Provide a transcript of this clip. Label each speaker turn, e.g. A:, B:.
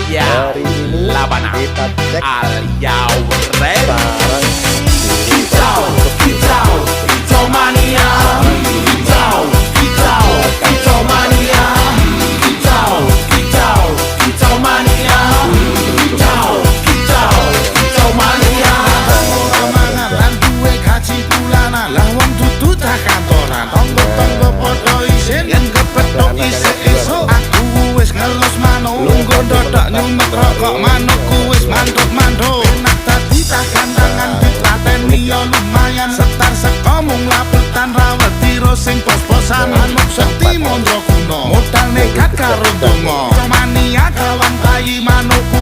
A: Ya,
B: Hari ini
A: Labana
B: kita cek
A: Al-Yaw Red
B: barang
A: Kicau, kicau, kicau mania. Kicau, kicau, kicau mania. Kicau, kicau, kicau mania. Kicau, kicau, kicau mania.
C: Ora mangan lan duwe gaji bulanan, lah wong dudu tak kantoran. Tonggo-tonggo padha isin yen kepethuk isih esuk. Aku wis ngelus manuk, lungguh dodok nyumet rokok manukku wis mantuk-mantuk. Enak dadi tak gantangan ditlateni yo lumayan. Setar seko mung laputan rawet tiro sing pos-posan. Manuk sekti mondro kuno, modal nekat karo donga. Mania kawan bayi manukku